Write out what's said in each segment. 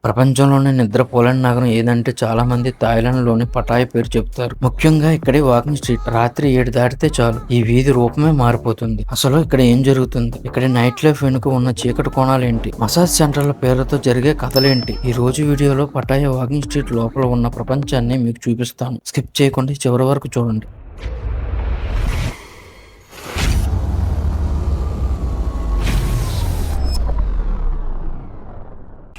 ప్రపంచంలోనే నిద్రపోలేని నగరం ఏదంటే చాలా మంది థాయిలాండ్ లోని పటాయా పేరు చెప్తారు. ముఖ్యంగా ఇక్కడి వాకింగ్ స్ట్రీట్ రాత్రి 7 దాటితే చాలు ఈ వీధి రూపమే మారిపోతుంది. అసలు ఇక్కడ ఏం జరుగుతుంది, ఇక్కడ నైట్ లైఫ్ వెనుక ఉన్న చీకటి కోణాలేంటి, మసాజ్ సెంటర్ల పేర్లతో జరిగే కథలేంటి, ఈ రోజు వీడియోలో పటాయా వాకింగ్ స్ట్రీట్ లోపల ఉన్న ప్రపంచాన్ని మీకు చూపిస్తాను. స్కిప్ చేయకుండా చివరి వరకు చూడండి.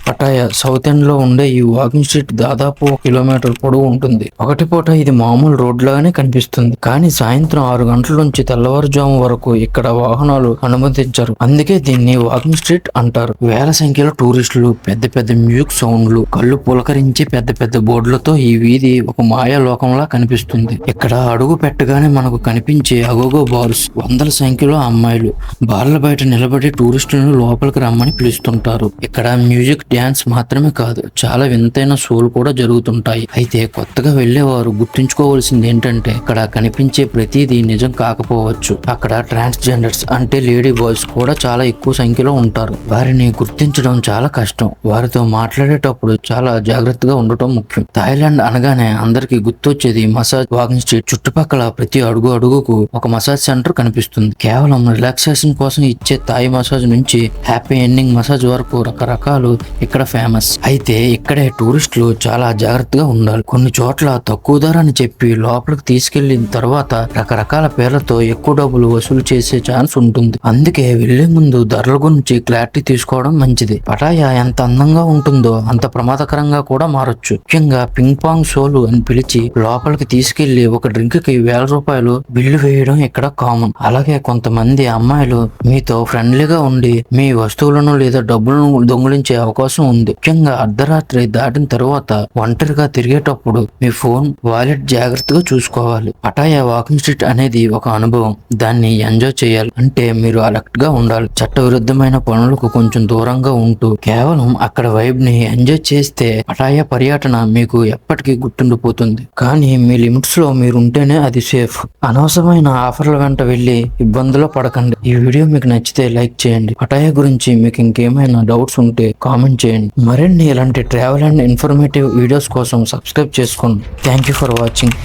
పటాయా సౌత్ ఎండ్ లో ఉండే ఈ వాకింగ్ స్ట్రీట్ దాదాపు 1 కిలోమీటర్ పొడవు ఉంటుంది. ఒకటి పూట ఇది మామూలు రోడ్ లాగానే కనిపిస్తుంది, కానీ సాయంత్రం 6 గంటల నుంచి తెల్లవారుజాము వరకు ఇక్కడ వాహనాలు అనుమతించరు. అందుకే దీన్ని వాకింగ్ స్ట్రీట్ అంటారు. వేల సంఖ్యలో టూరిస్టులు, పెద్ద పెద్ద మ్యూజిక్ సౌండ్లు, కళ్ళు పులకరించి పెద్ద పెద్ద బోర్డులతో ఈ వీధి ఒక మాయా లోకంలా కనిపిస్తుంది. ఇక్కడ అడుగు పెట్టగానే మనకు కనిపించే అగోగో బార్స్, వందల సంఖ్యలో అమ్మాయిలు బార్ల బయట నిలబడి టూరిస్టులను లోపలికి రమ్మని పిలుస్తుంటారు. ఇక్కడ మ్యూజిక్, డ్యాన్స్ మాత్రమే కాదు, చాలా వింతైన షోలు కూడా జరుగుతుంటాయి. అయితే కొత్తగా వెళ్లేవారు గుర్తుంచుకోవాల్సింది ఏంటంటే ఇక్కడ కనిపించే ప్రతిదీ నిజం కాకపోవచ్చు. అక్కడ ట్రాన్స్జెండర్స్ అంటే లేడీ బాయ్స్ కూడా చాలా ఎక్కువ సంఖ్యలో ఉంటారు. వారిని గుర్తించడం చాలా కష్టం. వారితో మాట్లాడేటప్పుడు చాలా జాగ్రత్తగా ఉండటం ముఖ్యం. థాయిలాండ్ అనగానే అందరికి గుర్తొచ్చేది మసాజ్ వాకింగ్ స్ట్రీట్. చుట్టుపక్కల ప్రతి అడుగు అడుగుకు ఒక మసాజ్ సెంటర్ కనిపిస్తుంది. కేవలం రిలాక్సేషన్ కోసం ఇచ్చే థాయి మసాజ్ నుంచి హ్యాపీ ఎండింగ్ మసాజ్ వరకు రకరకాలు ఇక్కడ ఫేమస్. అయితే ఇక్కడే టూరిస్టులు చాలా జాగ్రత్తగా ఉండాలి. కొన్ని చోట్ల తక్కువ ధర అని చెప్పి లోపలికి తీసుకెళ్లిన తర్వాత రకరకాల పేర్లతో ఎక్కువ డబ్బులు వసూలు చేసే ఛాన్స్ ఉంటుంది. అందుకే వెళ్లే ముందు ధరల గురించి క్లారిటీ తీసుకోవడం మంచిది. పటాయా ఎంత అందంగా ఉంటుందో అంత ప్రమాదకరంగా కూడా మారొచ్చు. ముఖ్యంగా పింగ్ పాంగ్ షోలు అని పిలిచి లోపలికి తీసుకెళ్లి ఒక డ్రింక్ కి ₹1000 బిల్లు వేయడం ఇక్కడ కామన్. అలాగే కొంతమంది అమ్మాయిలు మీతో ఫ్రెండ్లీగా ఉండి మీ వస్తువులను లేదా డబ్బులను దొంగిలించే అవకాశం ఉంది. ముఖ్యంగా అర్ధరాత్రి దాటిన తరువాత ఒంటరిగా తిరిగేటప్పుడు మీ ఫోన్, వాలెట్ జాగ్రత్తగా చూసుకోవాలి. పటాయా వాకింగ్ స్ట్రీట్ అనేది ఒక అనుభవం. దాన్ని ఎంజాయ్ చేయాలి అంటే మీరు అలర్ట్ గా ఉండాలి. చట్టవిరుద్ధమైన పనులకు కొంచెం దూరంగా ఉంటూ కేవలం అక్కడ వైబ్ ని ఎంజాయ్ చేస్తే పటాయా పర్యటన మీకు ఎప్పటికీ గుర్తుండిపోతుంది. కానీ మీ లిమిట్స్ లో మీరుంటేనే అది సేఫ్. అనవసరమైన ఆఫర్ల వెంట వెళ్లి ఇబ్బందులో పడకండి. ఈ వీడియో మీకు నచ్చితే లైక్ చేయండి. పటాయా గురించి మీకు ఇంకేమైనా డౌట్స్ ఉంటే కామెంట్ చేయండి. మరిన్ని ఇలాంటి ట్రావెల్ అండ్ ఇన్ఫర్మేటివ్ వీడియోస్ కోసం సబ్స్క్రైబ్ చేసుకోండి. Thank you for watching.